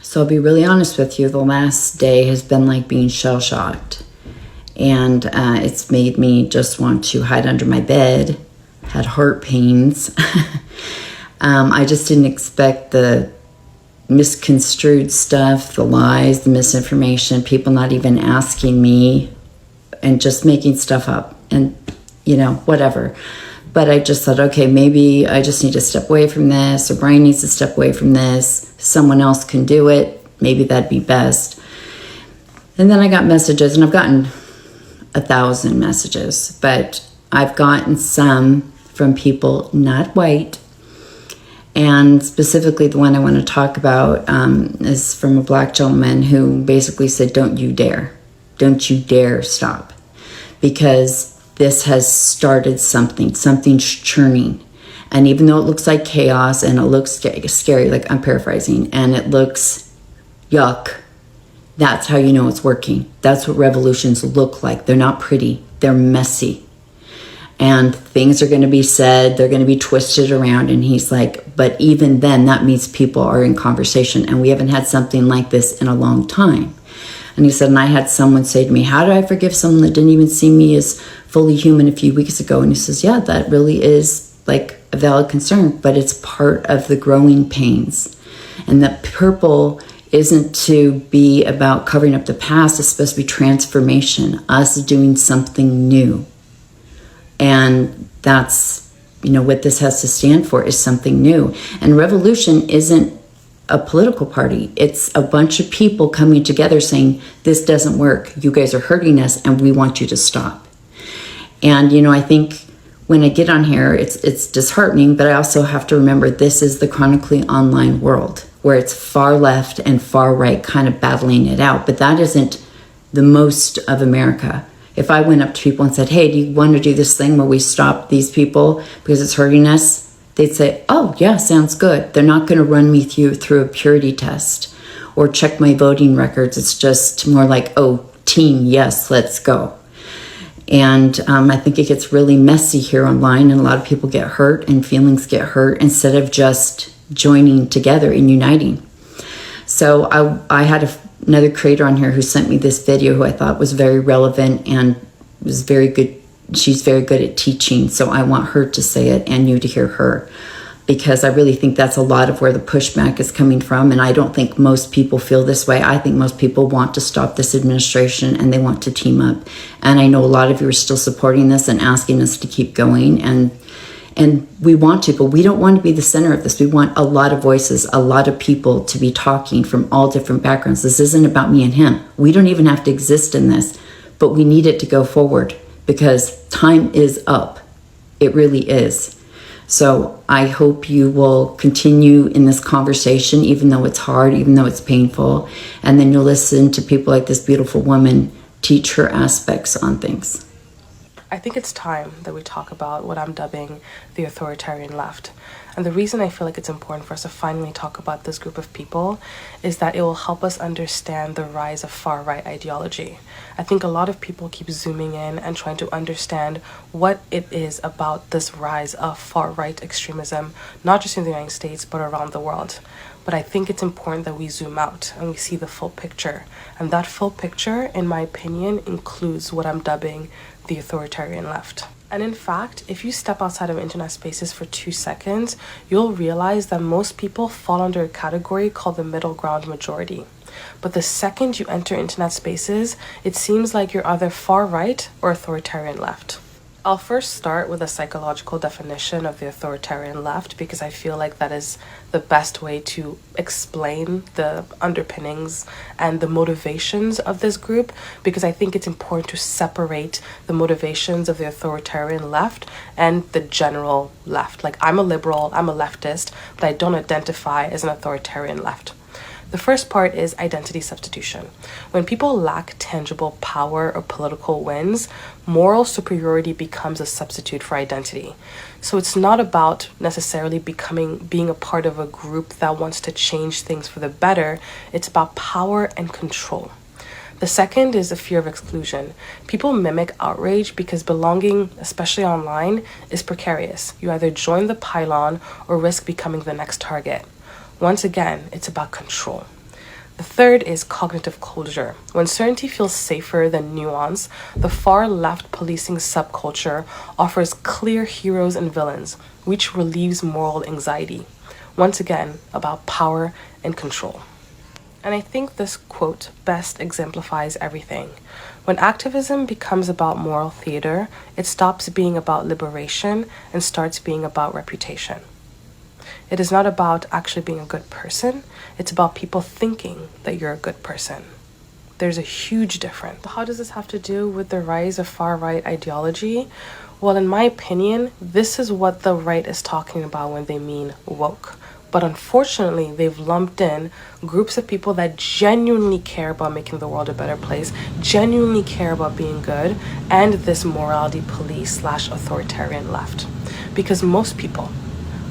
So I'll be really honest with you, the last day has been like being shell-shocked. And it's made me just want to hide under my bed, had heart pains. I just didn't expect the misconstrued stuff, the lies, the misinformation, people not even asking me and just making stuff up and, whatever. But I just thought, okay, maybe I just need to step away from this, or Brian needs to step away from this. Someone else can do it. Maybe that'd be best. And then I got messages, and I've gotten 1,000 messages, but I've gotten some from people not white. And specifically the one I want to talk about is from a black gentleman who basically said, don't you dare stop. Because this has started something's churning. And even though it looks like chaos and it looks scary, like I'm paraphrasing, and it looks yuck, that's how you know it's working. That's what revolutions look like. They're not pretty, they're messy. And things are going to be said, they're going to be twisted around. And he's like, but even then, that means people are in conversation. And we haven't had something like this in a long time. And he said, and I had someone say to me, how do I forgive someone that didn't even see me as fully human a few weeks ago? And he says, yeah, that really is like a valid concern, but it's part of the growing pains. And that purple isn't to be about covering up the past. It's supposed to be transformation, us doing something new. And that's, what this has to stand for is something new. And revolution isn't a political party. It's a bunch of people coming together saying, this doesn't work. You guys are hurting us and we want you to stop. And, I think when I get on here, it's disheartening, but I also have to remember this is the chronically online world where it's far left and far right kind of battling it out. But that isn't the most of America. If I went up to people and said, hey, do you want to do this thing where we stop these people because it's hurting us? They'd say, oh, yeah, sounds good. They're not going to run me through a purity test or check my voting records. It's just more like, oh, team, yes, let's go. And I think it gets really messy here online, and a lot of people get hurt and feelings get hurt instead of just joining together and uniting. So I had another creator on here who sent me this video who I thought was very relevant and was very good. She's very good at teaching, so I want her to say it and you to hear her, because I really think that's a lot of where the pushback is coming from. And I don't think most people feel this way. I think most people want to stop this administration and they want to team up. And I know a lot of you are still supporting this and asking us to keep going, and we want to, but we don't want to be the center of this. We want a lot of voices, a lot of people to be talking from all different backgrounds. This isn't about me and him. We don't even have to exist in this, but we need it to go forward because time is up. It really is. So I hope you will continue in this conversation, even though it's hard, even though it's painful. And then you'll listen to people like this beautiful woman teach her aspects on things. I think it's time that we talk about what I'm dubbing the authoritarian left. And the reason I feel like it's important for us to finally talk about this group of people is that it will help us understand the rise of far-right ideology. I think a lot of people keep zooming in and trying to understand what it is about this rise of far-right extremism, not just in the United States, but around the world. But I think it's important that we zoom out and we see the full picture. And that full picture, in my opinion, includes what I'm dubbing the authoritarian left. And in fact, if you step outside of internet spaces for 2 seconds, you'll realize that most people fall under a category called the middle ground majority. But the second you enter internet spaces, it seems like you're either far right or authoritarian left. I'll first start with a psychological definition of the authoritarian left because I feel like that is the best way to explain the underpinnings and the motivations of this group, because I think it's important to separate the motivations of the authoritarian left and the general left. Like, I'm a liberal, I'm a leftist, but I don't identify as an authoritarian left. The first part is identity substitution. When people lack tangible power or political wins, moral superiority becomes a substitute for identity. So it's not about necessarily being a part of a group that wants to change things for the better. It's about power and control. The second is the fear of exclusion. People mimic outrage because belonging, especially online, is precarious. You either join the pylon or risk becoming the next target. Once again, it's about control. The third is cognitive closure. When certainty feels safer than nuance, the far left policing subculture offers clear heroes and villains, which relieves moral anxiety. Once again, about power and control. And I think this quote best exemplifies everything. When activism becomes about moral theater, it stops being about liberation and starts being about reputation. It is not about actually being a good person. It's about people thinking that you're a good person. There's a huge difference. How does this have to do with the rise of far-right ideology? Well, in my opinion, this is what the right is talking about when they mean woke. But unfortunately, they've lumped in groups of people that genuinely care about making the world a better place, genuinely care about being good, and this morality police / authoritarian left. Because most people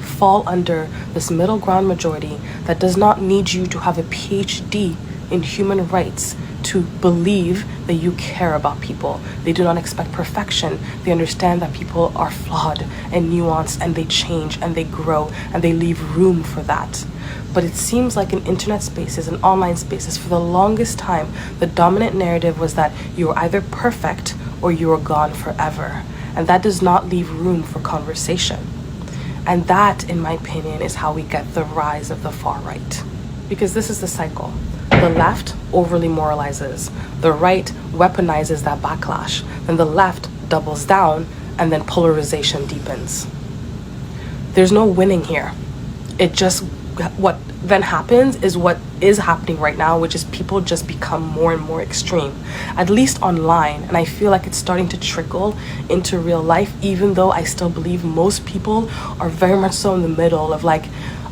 fall under this middle ground majority that does not need you to have a PhD in human rights to believe that you care about people. They do not expect perfection. They understand that people are flawed and nuanced, and they change and they grow, and they leave room for that. But it seems like in internet spaces and online spaces, for the longest time, the dominant narrative was that you are either perfect or you are gone forever. And that does not leave room for conversation. And that, in my opinion, is how we get the rise of the far right. Because this is the cycle. The left overly moralizes. The right weaponizes that backlash. Then the left doubles down, and then polarization deepens. There's no winning here. What then happens is what is happening right now, which is people just become more and more extreme, at least online. And I feel like it's starting to trickle into real life, even though I still believe most people are very much so in the middle of like,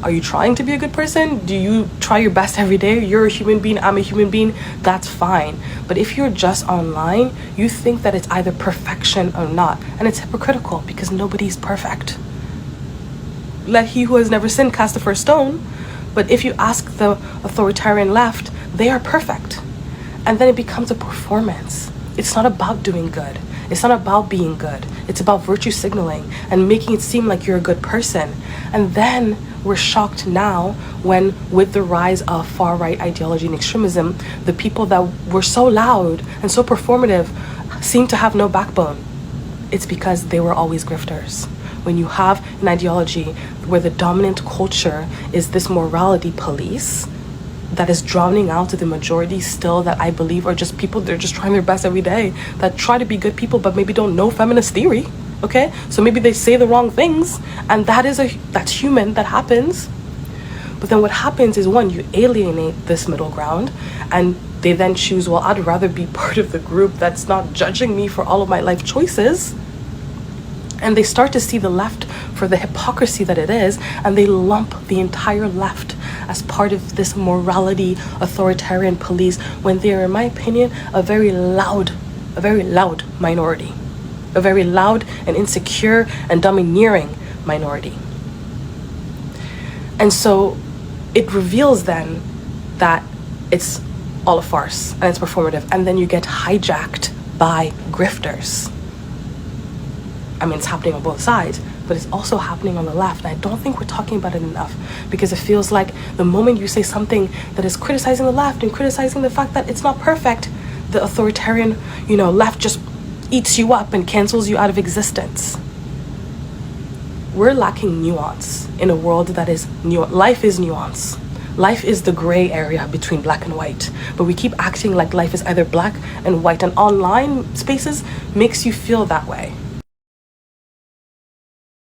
are you trying to be a good person? Do you try your best every day? You're a human being, I'm a human being, that's fine. But if you're just online, you think that it's either perfection or not. And it's hypocritical because nobody's perfect. Let he who has never sinned cast the first stone. But if you ask the authoritarian left, they are perfect. And then it becomes a performance. It's not about doing good. It's not about being good. It's about virtue signaling and making it seem like you're a good person. And then we're shocked now when, with the rise of far-right ideology and extremism, the people that were so loud and so performative seem to have no backbone. It's because they were always grifters. When you have an ideology where the dominant culture is this morality police that is drowning out the majority still, that I believe are just people, they're just trying their best every day, that try to be good people but maybe don't know feminist theory, okay? So maybe they say the wrong things, and that's human, that happens. But then what happens is, one, you alienate this middle ground, and they then choose, well, I'd rather be part of the group that's not judging me for all of my life choices. And they start to see the left for the hypocrisy that it is, and they lump the entire left as part of this morality authoritarian police, when they are, in my opinion, a very loud minority, a very loud and insecure and domineering minority. And so it reveals then that it's all a farce and it's performative, and then you get hijacked by grifters. I mean, it's happening on both sides, but it's also happening on the left. And I don't think we're talking about it enough, because it feels like the moment you say something that is criticizing the left and criticizing the fact that it's not perfect, the authoritarian, left just eats you up and cancels you out of existence. We're lacking nuance in a world that is life is nuance. Life is the gray area between black and white, but we keep acting like life is either black and white, and online spaces makes you feel that way.